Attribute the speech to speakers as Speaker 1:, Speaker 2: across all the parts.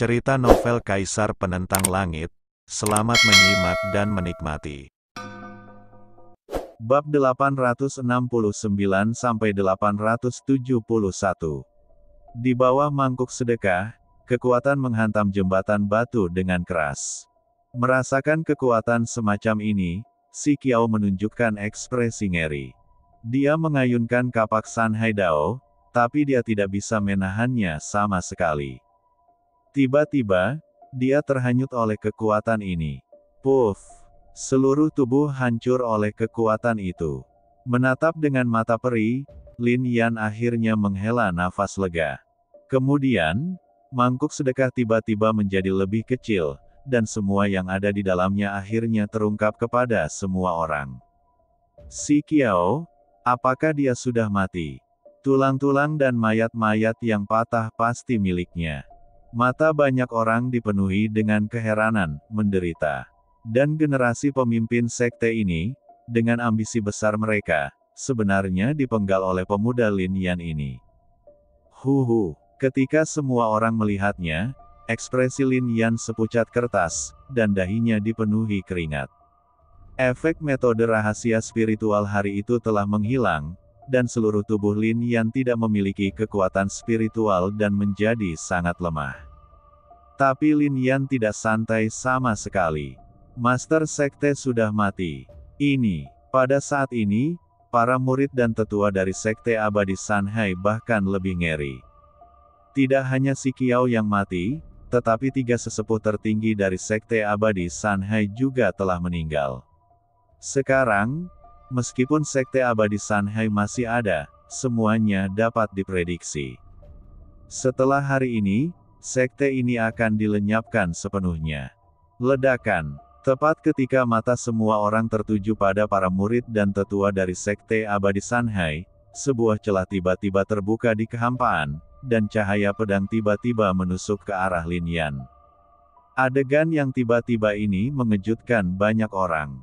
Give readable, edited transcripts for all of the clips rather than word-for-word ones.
Speaker 1: Cerita novel Kaisar Penentang Langit. Selamat menyimak dan menikmati. Bab 869-871. Di bawah mangkuk sedekah, kekuatan menghantam jembatan batu dengan keras. Merasakan kekuatan semacam ini, Si Qiao menunjukkan ekspresi ngeri. Dia mengayunkan kapak Sanhai Dao, tapi dia tidak bisa menahannya sama sekali. Tiba-tiba, dia terhanyut oleh kekuatan ini. Puff! Seluruh tubuh hancur oleh kekuatan itu. Menatap dengan mata perih, Lin Yan akhirnya menghela nafas lega. Kemudian, mangkuk sedekah tiba-tiba menjadi lebih kecil, dan semua yang ada di dalamnya akhirnya terungkap kepada semua orang. Si Qiao, apakah dia sudah mati? Tulang-tulang dan mayat-mayat yang patah pasti miliknya. Mata banyak orang dipenuhi dengan keheranan, menderita. Dan generasi pemimpin sekte ini, dengan ambisi besar mereka, sebenarnya dipenggal oleh pemuda Lin Yan ini. Ketika semua orang melihatnya, ekspresi Lin Yan sepucat kertas, dan dahinya dipenuhi keringat. Efek metode rahasia spiritual hari itu telah menghilang, dan seluruh tubuh Lin Yan tidak memiliki kekuatan spiritual dan menjadi sangat lemah. Tapi Lin Yan tidak santai sama sekali. Master Sekte sudah mati. Pada saat ini, para murid dan tetua dari Sekte Abadi Sanhai bahkan lebih ngeri. Tidak hanya Si Qiao yang mati, tetapi 3 sesepuh tertinggi dari Sekte Abadi Sanhai juga telah meninggal. Sekarang, meskipun Sekte Abadi Sanhai masih ada, semuanya dapat diprediksi. Setelah hari ini, sekte ini akan dilenyapkan sepenuhnya. Ledakan. Tepat ketika mata semua orang tertuju pada para murid dan tetua dari Sekte Abadi Sanhai, sebuah celah tiba-tiba terbuka di kehampaan, dan cahaya pedang tiba-tiba menusuk ke arah Lin Yan. Adegan yang tiba-tiba ini mengejutkan banyak orang.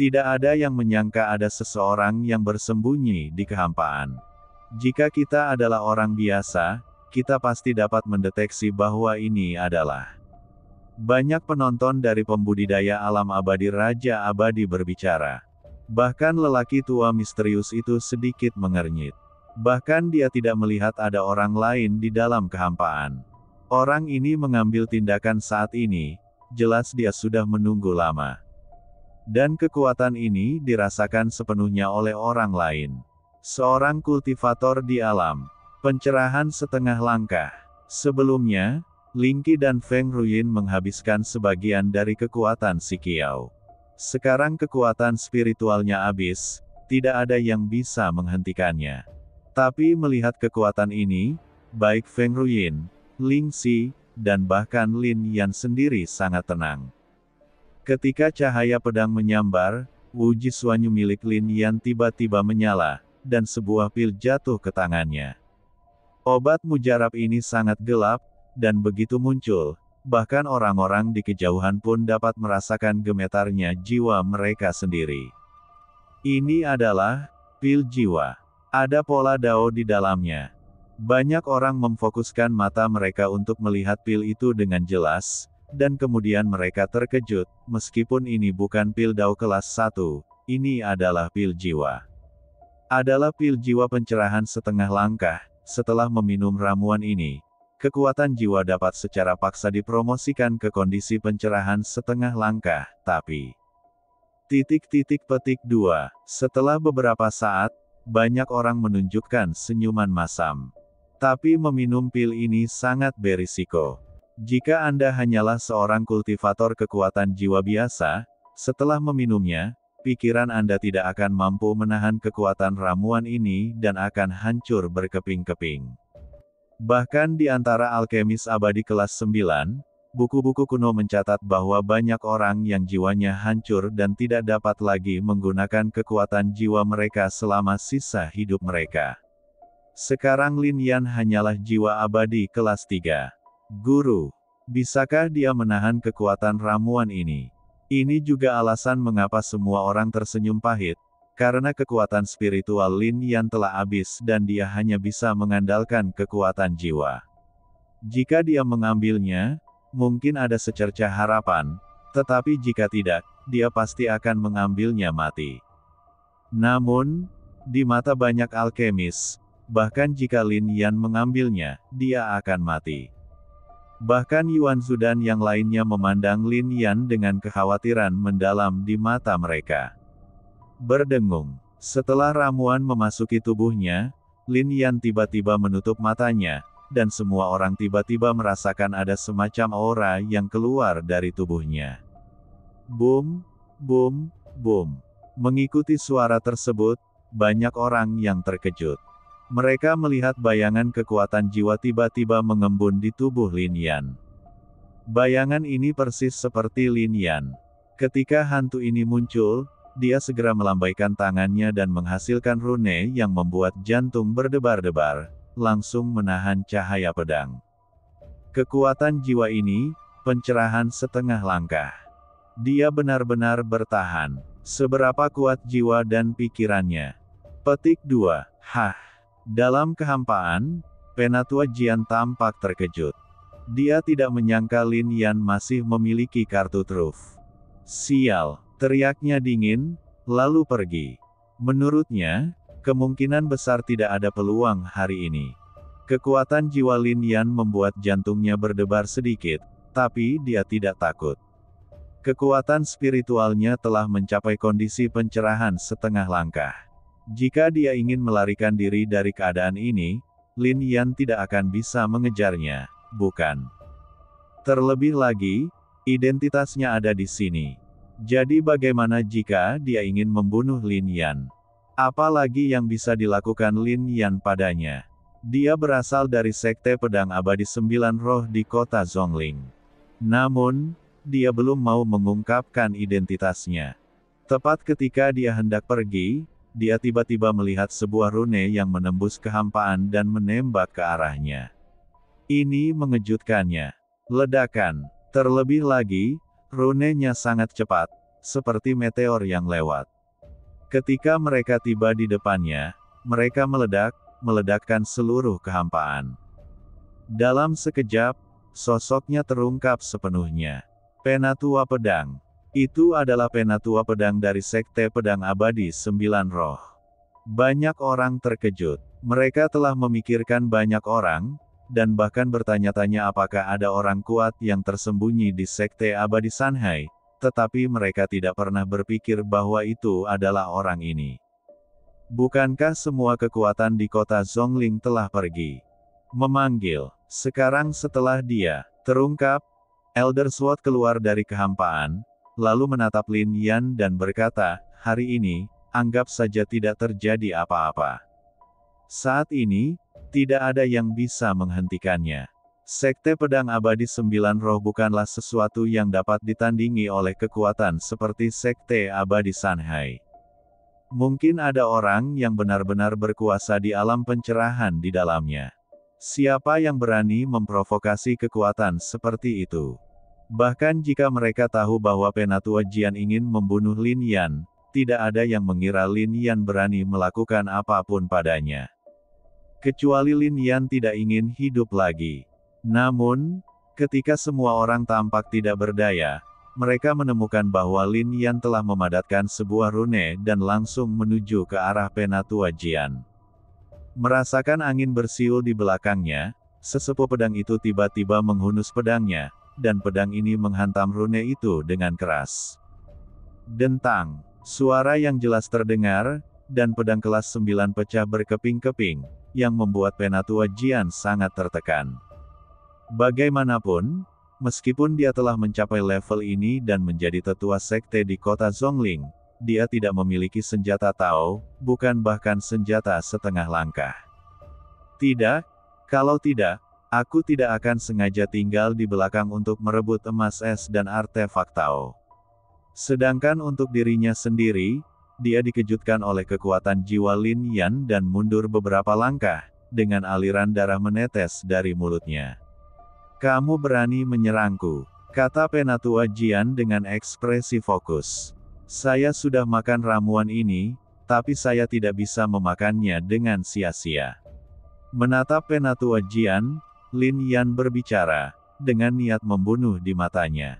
Speaker 1: Tidak ada yang menyangka ada seseorang yang bersembunyi di kehampaan. Jika kita adalah orang biasa, kita pasti dapat mendeteksi bahwa ini adalah. Banyak penonton dari pembudidaya alam abadi Raja Abadi berbicara. Bahkan lelaki tua misterius itu sedikit mengernyit. Bahkan dia tidak melihat ada orang lain di dalam kehampaan. Orang ini mengambil tindakan saat ini, jelas dia sudah menunggu lama. Dan kekuatan ini dirasakan sepenuhnya oleh orang lain. Seorang kultivator di alam. Pencerahan setengah langkah. Sebelumnya, Ling Qi dan Feng Ruyin menghabiskan sebagian dari kekuatan Si Qiao. Sekarang kekuatan spiritualnya habis, tidak ada yang bisa menghentikannya. Tapi melihat kekuatan ini, baik Feng Ruyin, Ling Xi, dan bahkan Lin Yan sendiri sangat tenang. Ketika cahaya pedang menyambar, Wuji Suanyu milik Lin Yan tiba-tiba menyala, dan sebuah pil jatuh ke tangannya. Obat mujarab ini sangat gelap, dan begitu muncul, bahkan orang-orang di kejauhan pun dapat merasakan gemetarnya jiwa mereka sendiri. Ini adalah pil jiwa. Ada pola Dao di dalamnya. Banyak orang memfokuskan mata mereka untuk melihat pil itu dengan jelas, dan kemudian mereka terkejut, meskipun ini bukan pil Dao kelas 1, ini adalah pil jiwa. Adalah pil jiwa pencerahan setengah langkah. Setelah meminum ramuan ini, kekuatan jiwa dapat secara paksa dipromosikan ke kondisi pencerahan setengah langkah, tapi... Petik 2. Setelah beberapa saat, banyak orang menunjukkan senyuman masam. Tapi meminum pil ini sangat berisiko. Jika Anda hanyalah seorang kultivator kekuatan jiwa biasa, setelah meminumnya, pikiran Anda tidak akan mampu menahan kekuatan ramuan ini dan akan hancur berkeping-keping. Bahkan di antara alkemis abadi kelas 9, buku-buku kuno mencatat bahwa banyak orang yang jiwanya hancur dan tidak dapat lagi menggunakan kekuatan jiwa mereka selama sisa hidup mereka. Sekarang Lin Yan hanyalah jiwa abadi kelas 3. Guru, bisakah dia menahan kekuatan ramuan ini? Ini juga alasan mengapa semua orang tersenyum pahit. Karena kekuatan spiritual Lin Yan telah habis dan dia hanya bisa mengandalkan kekuatan jiwa. Jika dia mengambilnya, mungkin ada secercah harapan, tetapi jika tidak, dia pasti akan mengambilnya mati. Namun, di mata banyak alkemis, bahkan jika Lin Yan mengambilnya, dia akan mati. Bahkan Yuan Zhu dan yang lainnya memandang Lin Yan dengan kekhawatiran mendalam di mata mereka. Berdengung. Setelah ramuan memasuki tubuhnya, Lin Yan tiba-tiba menutup matanya, dan semua orang tiba-tiba merasakan ada semacam aura yang keluar dari tubuhnya. Boom, boom, boom. Mengikuti suara tersebut, banyak orang yang terkejut. Mereka melihat bayangan kekuatan jiwa tiba-tiba mengembun di tubuh Lin Yan. Bayangan ini persis seperti Lin Yan. Ketika hantu ini muncul, dia segera melambaikan tangannya dan menghasilkan rune yang membuat jantung berdebar-debar, langsung menahan cahaya pedang. Kekuatan jiwa ini, pencerahan setengah langkah. Dia benar-benar bertahan. Seberapa kuat jiwa dan pikirannya. Petik 2. Hah. Dalam kehampaan, Penatua Jian tampak terkejut. Dia tidak menyangka Lin Yan masih memiliki kartu truf. Sial, teriaknya dingin, lalu pergi. Menurutnya, kemungkinan besar tidak ada peluang hari ini. Kekuatan jiwa Lin Yan membuat jantungnya berdebar sedikit, tapi dia tidak takut. Kekuatan spiritualnya telah mencapai kondisi pencerahan setengah langkah. Jika dia ingin melarikan diri dari keadaan ini, Lin Yan tidak akan bisa mengejarnya, bukan? Terlebih lagi, identitasnya ada di sini. Jadi bagaimana jika dia ingin membunuh Lin Yan? Apalagi yang bisa dilakukan Lin Yan padanya? Dia berasal dari Sekte Pedang Abadi 9 Roh di kota Zhongling. Namun, dia belum mau mengungkapkan identitasnya. Tepat ketika dia hendak pergi, dia tiba-tiba melihat sebuah rune yang menembus kehampaan dan menembak ke arahnya. Ini mengejutkannya. Ledakan. Terlebih lagi, runenya sangat cepat, seperti meteor yang lewat. Ketika mereka tiba di depannya, mereka meledakkan seluruh kehampaan. Dalam sekejap, sosoknya terungkap sepenuhnya. Penatua Pedang. Itu adalah Penatua Pedang dari Sekte Pedang Abadi 9 Roh. Banyak orang terkejut. Mereka telah memikirkan banyak orang, dan bahkan bertanya-tanya apakah ada orang kuat yang tersembunyi di Sekte Abadi Sanhai, tetapi mereka tidak pernah berpikir bahwa itu adalah orang ini. Bukankah semua kekuatan di kota Zhongling telah pergi? Memanggil. Sekarang setelah dia terungkap, Elder Sword keluar dari kehampaan, lalu menatap Lin Yan dan berkata, hari ini, anggap saja tidak terjadi apa-apa. Saat ini, tidak ada yang bisa menghentikannya. Sekte Pedang Abadi 9 Roh bukanlah sesuatu yang dapat ditandingi oleh kekuatan seperti Sekte Abadi Sanhai. Mungkin ada orang yang benar-benar berkuasa di alam pencerahan di dalamnya. Siapa yang berani memprovokasi kekuatan seperti itu? Bahkan jika mereka tahu bahwa Penatua Jian ingin membunuh Lin Yan, tidak ada yang mengira Lin Yan berani melakukan apapun padanya. Kecuali Lin Yan tidak ingin hidup lagi. Namun, ketika semua orang tampak tidak berdaya, mereka menemukan bahwa Lin Yan telah memadatkan sebuah rune dan langsung menuju ke arah Penatua Jian. Merasakan angin bersiul di belakangnya, sesepuh pedang itu tiba-tiba menghunus pedangnya, dan pedang ini menghantam rune itu dengan keras. Dentang. Suara yang jelas terdengar, dan pedang kelas 9 pecah berkeping-keping, yang membuat Penatua Jian sangat tertekan. Bagaimanapun, meskipun dia telah mencapai level ini dan menjadi tetua sekte di kota Zhongling, dia tidak memiliki senjata Tao, bukan bahkan senjata setengah langkah. Tidak, kalau tidak, aku tidak akan sengaja tinggal di belakang untuk merebut emas es dan artefak Tao. Sedangkan untuk dirinya sendiri, dia dikejutkan oleh kekuatan jiwa Lin Yan dan mundur beberapa langkah, dengan aliran darah menetes dari mulutnya. Kamu berani menyerangku, kata Penatua Jian dengan ekspresi fokus. Saya sudah makan ramuan ini, tapi saya tidak bisa memakannya dengan sia-sia. Menatap Penatua Jian, Lin Yan berbicara, dengan niat membunuh di matanya.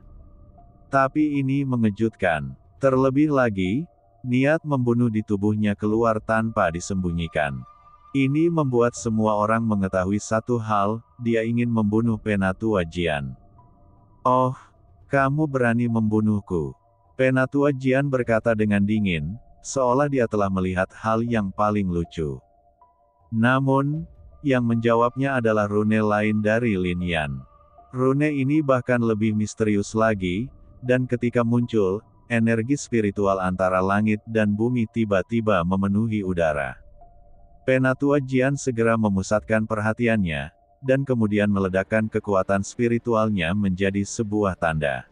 Speaker 1: Tapi ini mengejutkan. Terlebih lagi, niat membunuh di tubuhnya keluar tanpa disembunyikan. Ini membuat semua orang mengetahui satu hal, dia ingin membunuh Penatua Jian. "Oh, kamu berani membunuhku?" Penatua Jian berkata dengan dingin, seolah dia telah melihat hal yang paling lucu. Namun, yang menjawabnya adalah rune lain dari Lin Yan. Rune ini bahkan lebih misterius lagi, dan ketika muncul, energi spiritual antara langit dan bumi tiba-tiba memenuhi udara. Penatua Jian segera memusatkan perhatiannya, dan kemudian meledakkan kekuatan spiritualnya menjadi sebuah tanda.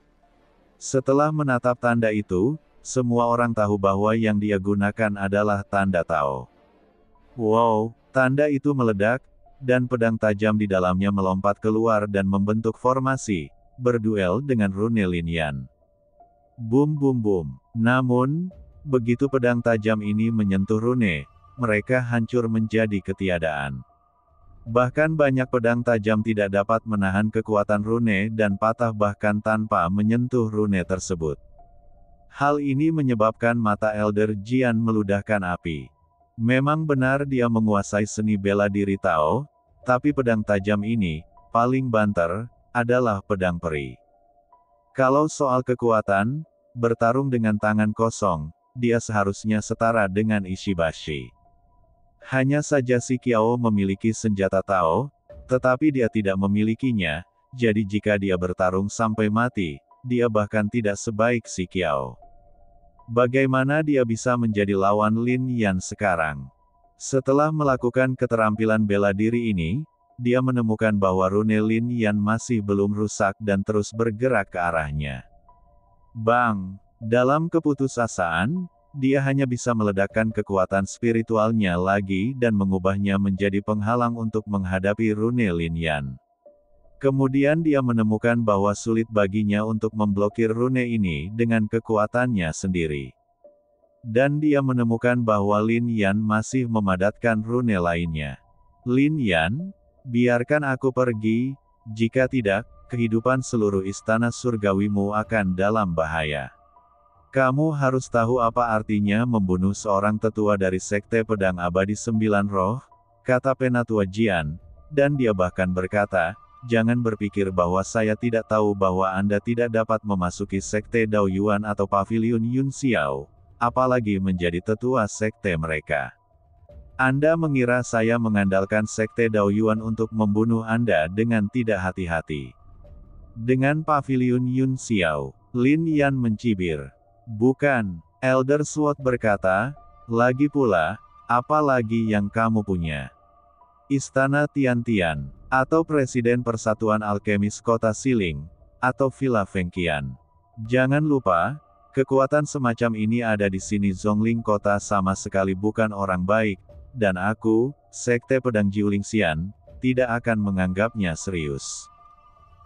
Speaker 1: Setelah menatap tanda itu, semua orang tahu bahwa yang dia gunakan adalah tanda Tao. Wow, tanda itu meledak, dan pedang tajam di dalamnya melompat keluar dan membentuk formasi, berduel dengan rune Lin Yan. Bum bum bum. Namun, begitu pedang tajam ini menyentuh rune, mereka hancur menjadi ketiadaan. Bahkan banyak pedang tajam tidak dapat menahan kekuatan rune dan patah bahkan tanpa menyentuh rune tersebut. Hal ini menyebabkan mata Elder Jian meludahkan api. Memang benar dia menguasai seni bela diri Tao, tapi pedang tajam ini, paling banter, adalah pedang peri. Kalau soal kekuatan, bertarung dengan tangan kosong, dia seharusnya setara dengan Ishibashi. Hanya saja Si Qiao memiliki senjata Tao, tetapi dia tidak memilikinya, jadi jika dia bertarung sampai mati, dia bahkan tidak sebaik Si Qiao. Bagaimana dia bisa menjadi lawan Lin Yan sekarang? Setelah melakukan keterampilan bela diri ini, dia menemukan bahwa rune Lin Yan masih belum rusak dan terus bergerak ke arahnya. Bang! Dalam keputusasaan, dia hanya bisa meledakkan kekuatan spiritualnya lagi dan mengubahnya menjadi penghalang untuk menghadapi rune Lin Yan. Kemudian dia menemukan bahwa sulit baginya untuk memblokir rune ini dengan kekuatannya sendiri. Dan dia menemukan bahwa Lin Yan masih memadatkan rune lainnya. "Lin Yan, biarkan aku pergi, jika tidak, kehidupan seluruh istana surgawimu akan dalam bahaya. Kamu harus tahu apa artinya membunuh seorang tetua dari Sekte Pedang Abadi Sembilan Roh," kata Penatua Jian, dan dia bahkan berkata, "Jangan berpikir bahwa saya tidak tahu bahwa Anda tidak dapat memasuki Sekte Dao Yuan atau Paviliun Yun Xiao, apalagi menjadi tetua sekte mereka. Anda mengira saya mengandalkan Sekte Dao Yuan untuk membunuh Anda dengan tidak hati-hati. Dengan Paviliun Yun Xiao." Lin Yan mencibir. "Bukan," Elder Sword berkata, "lagi pula, apa lagi yang kamu punya? Istana Tiantian, atau Presiden Persatuan Alkemis Kota Siling, atau Villa Fengqian. Jangan lupa, kekuatan semacam ini ada di sini." Zhongling Kota sama sekali bukan orang baik, dan aku, Sekte Pedang Jiulingxian, tidak akan menganggapnya serius.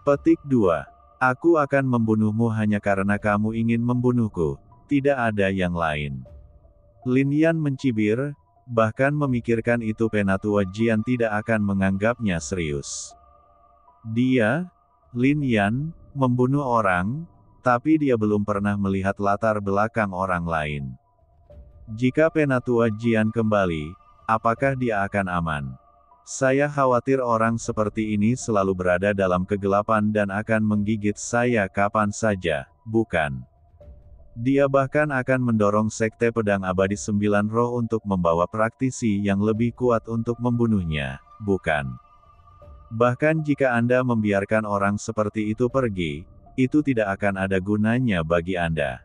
Speaker 1: Petik 2. Aku akan membunuhmu hanya karena kamu ingin membunuhku, tidak ada yang lain. Lin Yan mencibir, bahkan memikirkan itu Penatua Jian tidak akan menganggapnya serius. Dia, Lin Yan, membunuh orang, tapi dia belum pernah melihat latar belakang orang lain. Jika Penatua Jian kembali, apakah dia akan aman? Saya khawatir orang seperti ini selalu berada dalam kegelapan dan akan menggigit saya kapan saja, bukan? Dia bahkan akan mendorong Sekte Pedang Abadi Sembilan Roh untuk membawa praktisi yang lebih kuat untuk membunuhnya, bukan? Bahkan jika Anda membiarkan orang seperti itu pergi, itu tidak akan ada gunanya bagi Anda.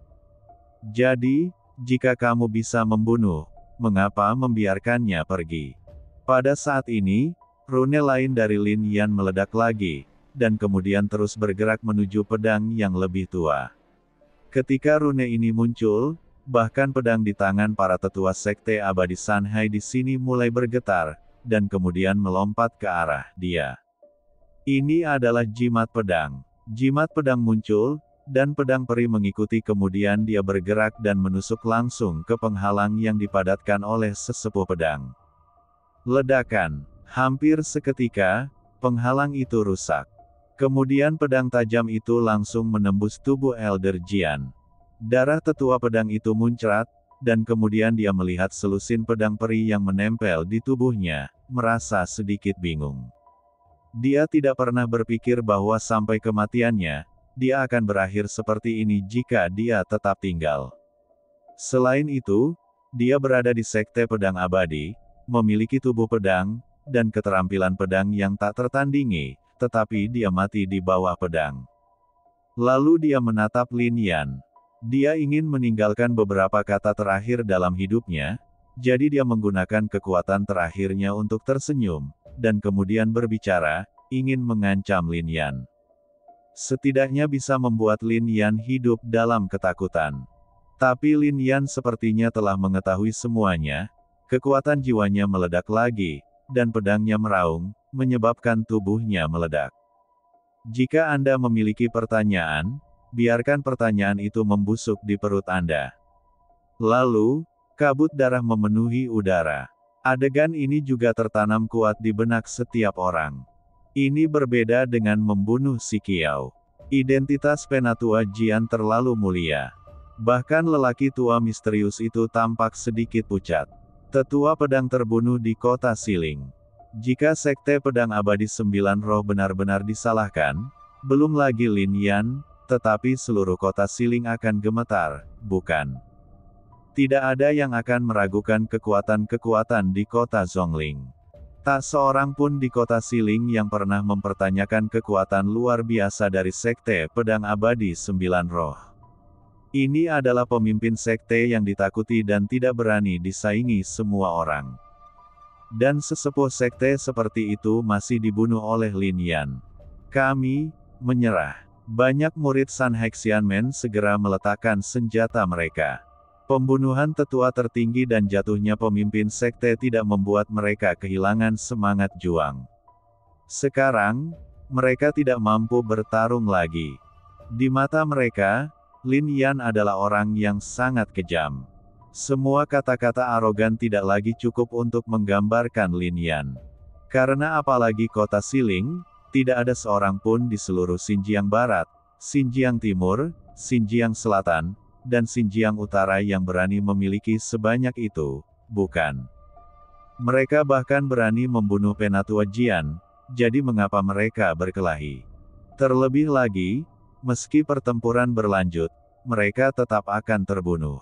Speaker 1: Jadi, jika kamu bisa membunuh, mengapa membiarkannya pergi? Pada saat ini, rune lain dari Lin Yan meledak lagi, dan kemudian terus bergerak menuju pedang yang lebih tua. Ketika rune ini muncul, bahkan pedang di tangan para tetua Sekte Abadi Sanhai di sini mulai bergetar, dan kemudian melompat ke arah dia. Ini adalah jimat pedang. Jimat pedang muncul, dan pedang peri mengikuti kemudian dia bergerak dan menusuk langsung ke penghalang yang dipadatkan oleh sesepuh pedang. Ledakan. Hampir seketika, penghalang itu rusak. Kemudian pedang tajam itu langsung menembus tubuh Elder Jian. Darah tetua pedang itu muncrat, dan kemudian dia melihat selusin pedang peri yang menempel di tubuhnya, merasa sedikit bingung. Dia tidak pernah berpikir bahwa sampai kematiannya, dia akan berakhir seperti ini jika dia tetap tinggal. Selain itu, dia berada di sekte pedang abadi, memiliki tubuh pedang, dan keterampilan pedang yang tak tertandingi, tetapi dia mati di bawah pedang. Lalu dia menatap Lin Yan. Dia ingin meninggalkan beberapa kata terakhir dalam hidupnya, jadi dia menggunakan kekuatan terakhirnya untuk tersenyum, dan kemudian berbicara, ingin mengancam Lin Yan. Setidaknya bisa membuat Lin Yan hidup dalam ketakutan. Tapi Lin Yan sepertinya telah mengetahui semuanya, kekuatan jiwanya meledak lagi, dan pedangnya meraung, menyebabkan tubuhnya meledak. Jika Anda memiliki pertanyaan, biarkan pertanyaan itu membusuk di perut Anda. Lalu, kabut darah memenuhi udara. Adegan ini juga tertanam kuat di benak setiap orang. Ini berbeda dengan membunuh si Qiao. Identitas Penatua Jian terlalu mulia. Bahkan lelaki tua misterius itu tampak sedikit pucat. Tetua pedang terbunuh di kota Siling. Jika sekte pedang abadi 9 roh benar-benar disalahkan, belum lagi Lin Yan, tetapi seluruh kota Siling akan gemetar, bukan? Tidak ada yang akan meragukan kekuatan-kekuatan di kota Zhongling. Tak seorang pun di kota Siling yang pernah mempertanyakan kekuatan luar biasa dari sekte pedang abadi 9 roh. Ini adalah pemimpin sekte yang ditakuti dan tidak berani disaingi semua orang. Dan sesepuh sekte seperti itu masih dibunuh oleh Lin Yan. Kami menyerah. Banyak murid San Hexianmen segera meletakkan senjata mereka. Pembunuhan tetua tertinggi dan jatuhnya pemimpin sekte tidak membuat mereka kehilangan semangat juang. Sekarang, mereka tidak mampu bertarung lagi. Di mata mereka, Lin Yan adalah orang yang sangat kejam. Semua kata-kata arogan tidak lagi cukup untuk menggambarkan Lin Yan. Karena apalagi kota Siling, tidak ada seorang pun di seluruh Xinjiang Barat, Xinjiang Timur, Xinjiang Selatan, dan Xinjiang Utara yang berani memiliki sebanyak itu, bukan? Mereka bahkan berani membunuh Penatua Jian, jadi mengapa mereka berkelahi? Terlebih lagi, meski pertempuran berlanjut, mereka tetap akan terbunuh.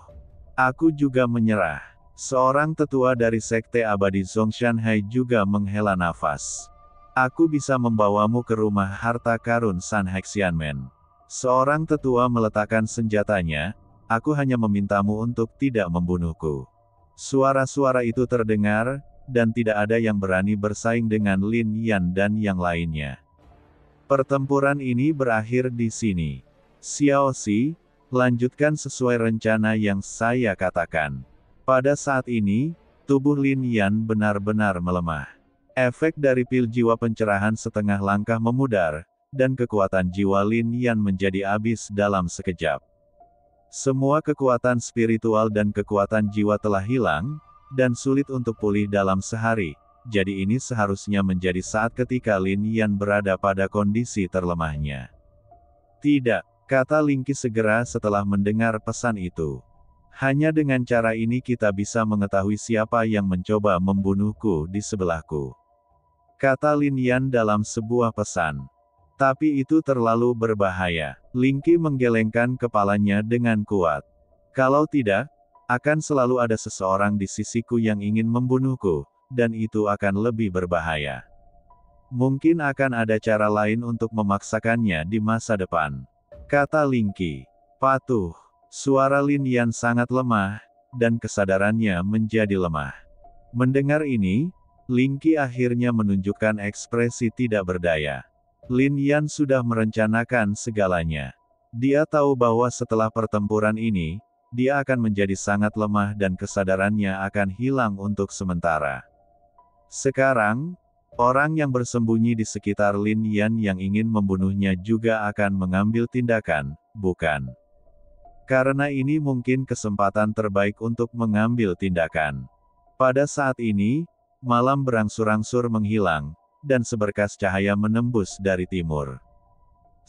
Speaker 1: Aku juga menyerah. Seorang tetua dari sekte abadi Zongshanhai juga menghela nafas. Aku bisa membawamu ke rumah harta karun San Hexianmen. Seorang tetua meletakkan senjatanya, aku hanya memintamu untuk tidak membunuhku. Suara-suara itu terdengar, dan tidak ada yang berani bersaing dengan Lin Yan dan yang lainnya. Pertempuran ini berakhir di sini. Xiao Xi, lanjutkan sesuai rencana yang saya katakan. Pada saat ini, tubuh Lin Yan benar-benar melemah. Efek dari pil jiwa pencerahan setengah langkah memudar, dan kekuatan jiwa Lin Yan menjadi habis dalam sekejap. Semua kekuatan spiritual dan kekuatan jiwa telah hilang, dan sulit untuk pulih dalam sehari, jadi ini seharusnya menjadi saat ketika Lin Yan berada pada kondisi terlemahnya. Tidak. Kata Lingqi segera setelah mendengar pesan itu. Hanya dengan cara ini kita bisa mengetahui siapa yang mencoba membunuhku di sebelahku. Kata Lin Yan dalam sebuah pesan. Tapi itu terlalu berbahaya. Lingqi menggelengkan kepalanya dengan kuat. Kalau tidak, akan selalu ada seseorang di sisiku yang ingin membunuhku, dan itu akan lebih berbahaya. Mungkin akan ada cara lain untuk memaksakannya di masa depan. Kata Lingqi. Patuh. Suara Lin Yan sangat lemah, dan kesadarannya menjadi lemah. Mendengar ini, Lingqi akhirnya menunjukkan ekspresi tidak berdaya. Lin Yan sudah merencanakan segalanya. Dia tahu bahwa setelah pertempuran ini, dia akan menjadi sangat lemah dan kesadarannya akan hilang untuk sementara. Sekarang, orang yang bersembunyi di sekitar Lin Yan yang ingin membunuhnya juga akan mengambil tindakan, bukan? Karena ini mungkin kesempatan terbaik untuk mengambil tindakan. Pada saat ini, malam berangsur-angsur menghilang, dan seberkas cahaya menembus dari timur.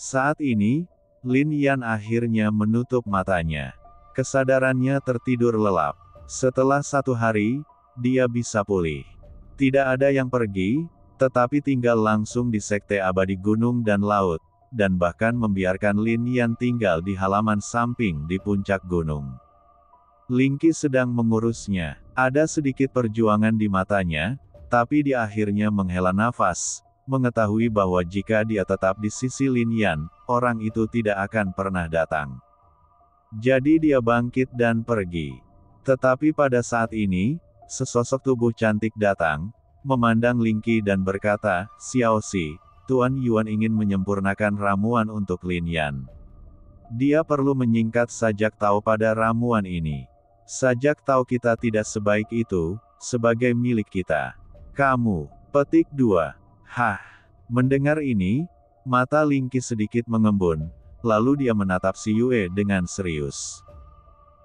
Speaker 1: Saat ini, Lin Yan akhirnya menutup matanya. Kesadarannya tertidur lelap. Setelah 1 hari, dia bisa pulih. Tidak ada yang pergi, tetapi tinggal langsung di Sekte Abadi Gunung dan Laut, dan bahkan membiarkan Lin Yan tinggal di halaman samping di puncak gunung. Ling Qi sedang mengurusnya. Ada sedikit perjuangan di matanya, tapi dia akhirnya menghela nafas, mengetahui bahwa jika dia tetap di sisi Lin Yan, orang itu tidak akan pernah datang. Jadi dia bangkit dan pergi. Tetapi pada saat ini, sesosok tubuh cantik datang, memandang Ling Qi dan berkata, "Xiao Xi, Tuan Yuan ingin menyempurnakan ramuan untuk Lin Yan. Dia perlu menyingkat sajak tao pada ramuan ini. Sajak tao kita tidak sebaik itu, sebagai milik kita. Kamu." Petik 2. Hah. Mendengar ini, mata Ling Qi sedikit mengembun, lalu dia menatap Si Yue dengan serius.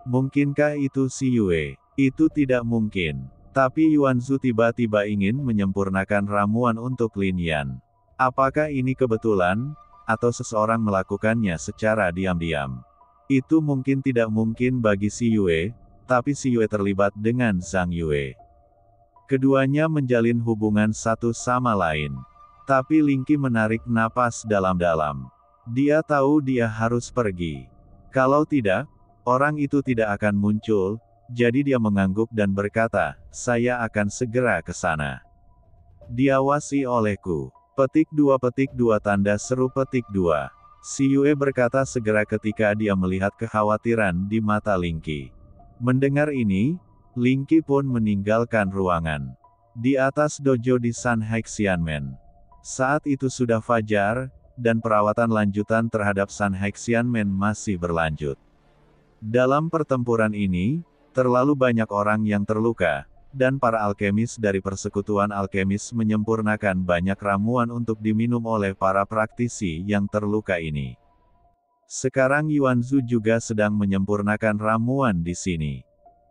Speaker 1: Mungkinkah itu Si Yue? Itu tidak mungkin. Tapi Yuan Zhu tiba-tiba ingin menyempurnakan ramuan untuk Lin Yan. Apakah ini kebetulan, atau seseorang melakukannya secara diam-diam? Itu mungkin tidak mungkin bagi Si Yue, tapi Si Yue terlibat dengan Zhang Yue. Keduanya menjalin hubungan satu sama lain. Tapi Ling Qi menarik napas dalam-dalam. Dia tahu dia harus pergi. Kalau tidak, orang itu tidak akan muncul, jadi dia mengangguk dan berkata, "Saya akan segera ke sana. Diawasi olehku." Petik 2 tanda seru petik 2. Si Yue berkata segera ketika dia melihat kekhawatiran di mata Ling Qi. Mendengar ini, Ling Qi pun meninggalkan ruangan. Di atas dojo di Sanhai Xianmen. Saat itu sudah fajar, dan perawatan lanjutan terhadap Sanhai Xianmen masih berlanjut. Dalam pertempuran ini, terlalu banyak orang yang terluka, dan para alkemis dari persekutuan alkemis menyempurnakan banyak ramuan untuk diminum oleh para praktisi yang terluka ini. Sekarang Yuan Zhu juga sedang menyempurnakan ramuan di sini.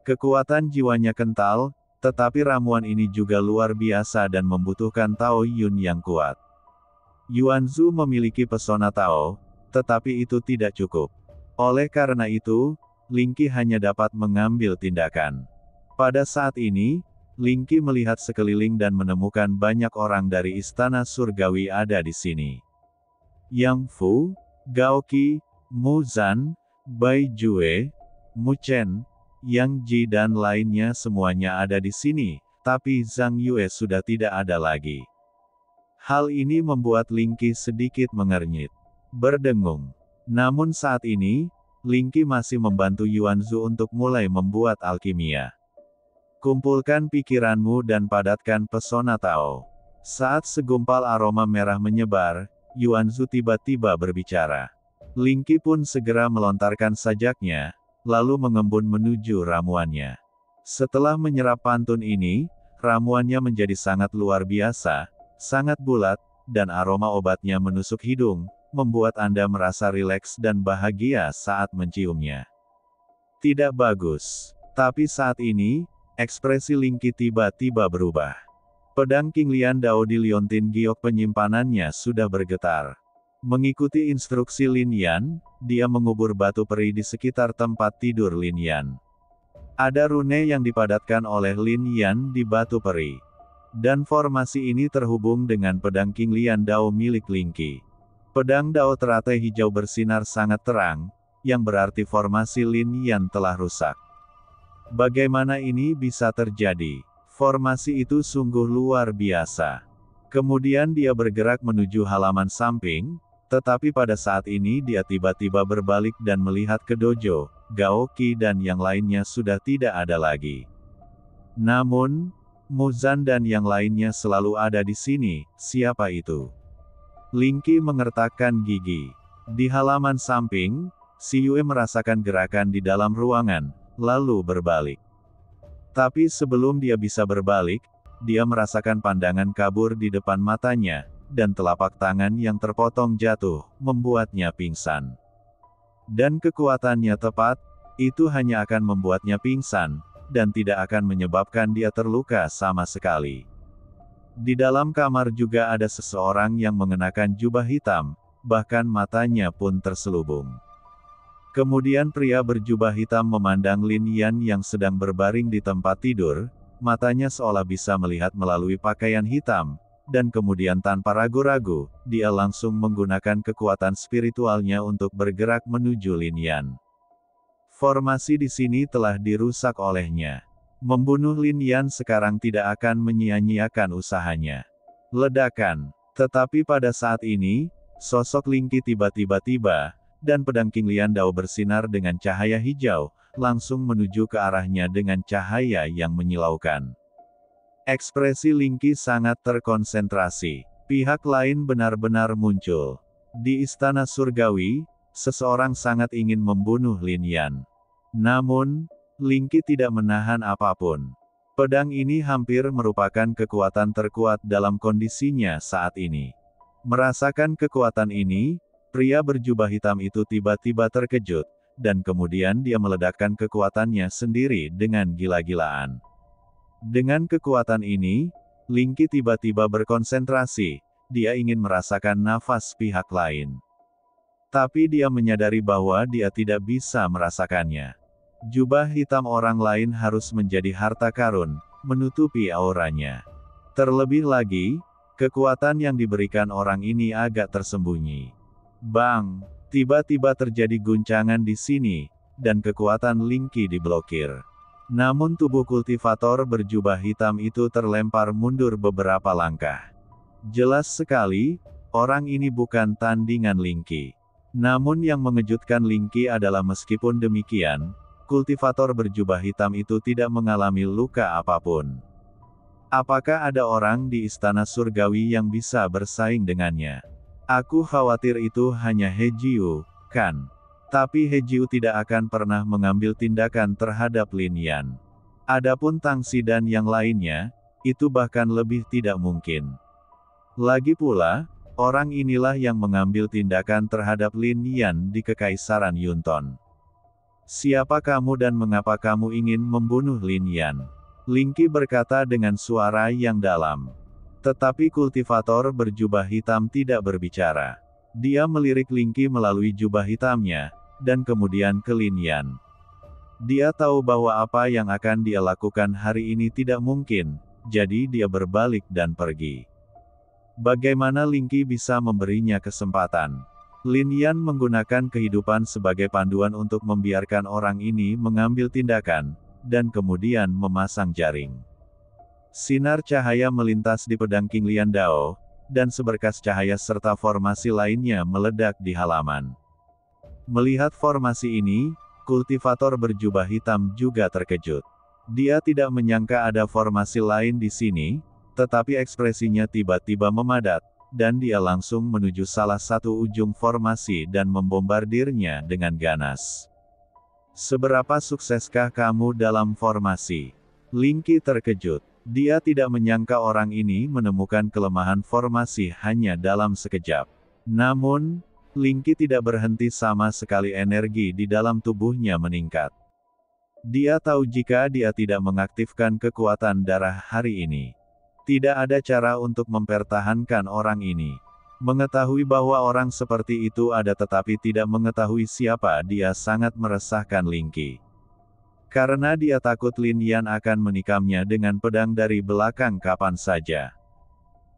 Speaker 1: Kekuatan jiwanya kental, tetapi ramuan ini juga luar biasa dan membutuhkan Tao Yun yang kuat. Yuan Zhu memiliki pesona Tao, tetapi itu tidak cukup. Oleh karena itu, Ling Qi hanya dapat mengambil tindakan. Pada saat ini, Ling Qi melihat sekeliling dan menemukan banyak orang dari Istana Surgawi ada di sini. Yang Fu, Gao Qi, Mu Zan, Bai Jue, Mu Chen, Yang Ji dan lainnya semuanya ada di sini, tapi Zhang Yue sudah tidak ada lagi. Hal ini membuat Ling Qi sedikit mengernyit. Berdengung. Namun saat ini, Ling Qi masih membantu Yuan Zhu untuk mulai membuat alkimia. Kumpulkan pikiranmu dan padatkan pesona Tao. Saat segumpal aroma merah menyebar, Yuan Zhu tiba-tiba berbicara. Ling Qi pun segera melontarkan sajaknya, lalu mengembun menuju ramuannya. Setelah menyerap pantun ini, ramuannya menjadi sangat luar biasa, sangat bulat, dan aroma obatnya menusuk hidung, membuat Anda merasa rileks dan bahagia saat menciumnya. Tidak bagus. Tapi saat ini, ekspresi Ling Qi tiba-tiba berubah. Pedang King Lian Dao di liontin giok penyimpanannya sudah bergetar. Mengikuti instruksi Lin Yan, dia mengubur batu peri di sekitar tempat tidur Lin Yan. Ada rune yang dipadatkan oleh Lin Yan di batu peri. Dan formasi ini terhubung dengan pedang King Lian Dao milik Ling Qi. Pedang Dao teratai hijau bersinar sangat terang, yang berarti formasi Lin Yan telah rusak. Bagaimana ini bisa terjadi? Formasi itu sungguh luar biasa. Kemudian dia bergerak menuju halaman samping, tetapi pada saat ini dia tiba-tiba berbalik dan melihat ke dojo, Gao Qi dan yang lainnya sudah tidak ada lagi. Namun, Mu Zan dan yang lainnya selalu ada di sini, siapa itu? Ling Qi mengertakkan gigi. Di halaman samping, Si Yue merasakan gerakan di dalam ruangan, lalu berbalik. Tapi sebelum dia bisa berbalik, dia merasakan pandangan kabur di depan matanya, dan telapak tangan yang terpotong jatuh, membuatnya pingsan. Dan kekuatannya tepat, itu hanya akan membuatnya pingsan, dan tidak akan menyebabkan dia terluka sama sekali. Di dalam kamar juga ada seseorang yang mengenakan jubah hitam, bahkan matanya pun terselubung. Kemudian pria berjubah hitam memandang Lin Yan yang sedang berbaring di tempat tidur, matanya seolah bisa melihat melalui pakaian hitam, dan kemudian tanpa ragu-ragu, dia langsung menggunakan kekuatan spiritualnya untuk bergerak menuju Lin Yan. Formasi di sini telah dirusak olehnya. Membunuh Lin Yan sekarang tidak akan menyia-nyiakan usahanya. Ledakan. Tetapi pada saat ini, sosok Ling Qi tiba-tiba tiba, dan pedang King Lian Dao bersinar dengan cahaya hijau, langsung menuju ke arahnya dengan cahaya yang menyilaukan. Ekspresi Ling Qi sangat terkonsentrasi. Pihak lain benar-benar muncul. Di Istana Surgawi, seseorang sangat ingin membunuh Lin Yan. Namun, Ling Qi tidak menahan apapun. Pedang ini hampir merupakan kekuatan terkuat dalam kondisinya saat ini. Merasakan kekuatan ini, pria berjubah hitam itu tiba-tiba terkejut, dan kemudian dia meledakkan kekuatannya sendiri dengan gila-gilaan. Dengan kekuatan ini, Ling Qi tiba-tiba berkonsentrasi, dia ingin merasakan nafas pihak lain. Tapi dia menyadari bahwa dia tidak bisa merasakannya. Jubah hitam orang lain harus menjadi harta karun, menutupi auranya. Terlebih lagi, kekuatan yang diberikan orang ini agak tersembunyi. Bang! Tiba-tiba terjadi guncangan di sini, dan kekuatan Ling Qi diblokir. Namun tubuh kultivator berjubah hitam itu terlempar mundur beberapa langkah. Jelas sekali, orang ini bukan tandingan Ling Qi. Namun yang mengejutkan Ling Qi adalah meskipun demikian, kultivator berjubah hitam itu tidak mengalami luka apapun. Apakah ada orang di Istana Surgawi yang bisa bersaing dengannya? Aku khawatir itu hanya He Jiu, kan? Tapi He Jiu tidak akan pernah mengambil tindakan terhadap Lin Yan. Adapun Tang Xi dan yang lainnya, itu bahkan lebih tidak mungkin. Lagi pula, orang inilah yang mengambil tindakan terhadap Lin Yan di Kekaisaran Yunton. Siapa kamu dan mengapa kamu ingin membunuh Lin Yan? Ling Qi berkata dengan suara yang dalam. Tetapi kultivator berjubah hitam tidak berbicara. Dia melirik Ling Qi melalui jubah hitamnya, dan kemudian ke Lin Yan. Dia tahu bahwa apa yang akan dia lakukan hari ini tidak mungkin, jadi dia berbalik dan pergi. Bagaimana Ling Qi bisa memberinya kesempatan? Lin Yan menggunakan kehidupan sebagai panduan untuk membiarkan orang ini mengambil tindakan, dan kemudian memasang jaring. Sinar cahaya melintas di pedang King Lian Dao, dan seberkas cahaya serta formasi lainnya meledak di halaman. Melihat formasi ini, kultivator berjubah hitam juga terkejut. Dia tidak menyangka ada formasi lain di sini, tetapi ekspresinya tiba-tiba memadat, dan dia langsung menuju salah satu ujung formasi dan membombardirnya dengan ganas. Seberapa sukseskah kamu dalam formasi? Ling Qi terkejut. Dia tidak menyangka orang ini menemukan kelemahan formasi hanya dalam sekejap. Namun, Ling Qi tidak berhenti sama sekali, energi di dalam tubuhnya meningkat. Dia tahu jika dia tidak mengaktifkan kekuatan darah hari ini, tidak ada cara untuk mempertahankan orang ini. Mengetahui bahwa orang seperti itu ada tetapi tidak mengetahui siapa dia sangat meresahkan Ling Qi. Karena dia takut Lin Yan akan menikamnya dengan pedang dari belakang kapan saja.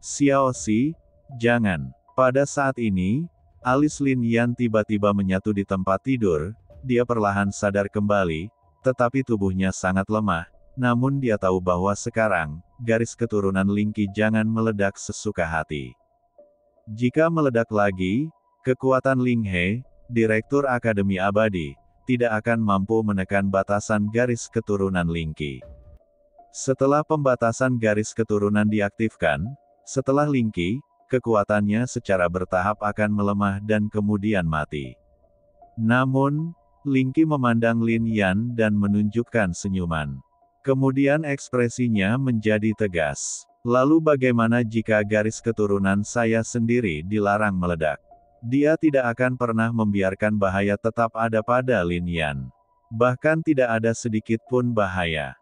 Speaker 1: Xiao Xi, jangan. Pada saat ini, alis Lin Yan tiba-tiba menyatu di tempat tidur, dia perlahan sadar kembali, tetapi tubuhnya sangat lemah, namun dia tahu bahwa sekarang, garis keturunan Ling Qi jangan meledak sesuka hati. Jika meledak lagi, kekuatan Ling He, Direktur Akademi Abadi, tidak akan mampu menekan batasan garis keturunan Ling Qi. Setelah pembatasan garis keturunan diaktifkan, setelah Ling Qi, kekuatannya secara bertahap akan melemah dan kemudian mati. Namun, Ling Qi memandang Lin Yan dan menunjukkan senyuman. Kemudian ekspresinya menjadi tegas. Lalu bagaimana jika garis keturunan saya sendiri dilarang meledak? Dia tidak akan pernah membiarkan bahaya tetap ada pada Lin Yan. Bahkan tidak ada sedikit pun bahaya.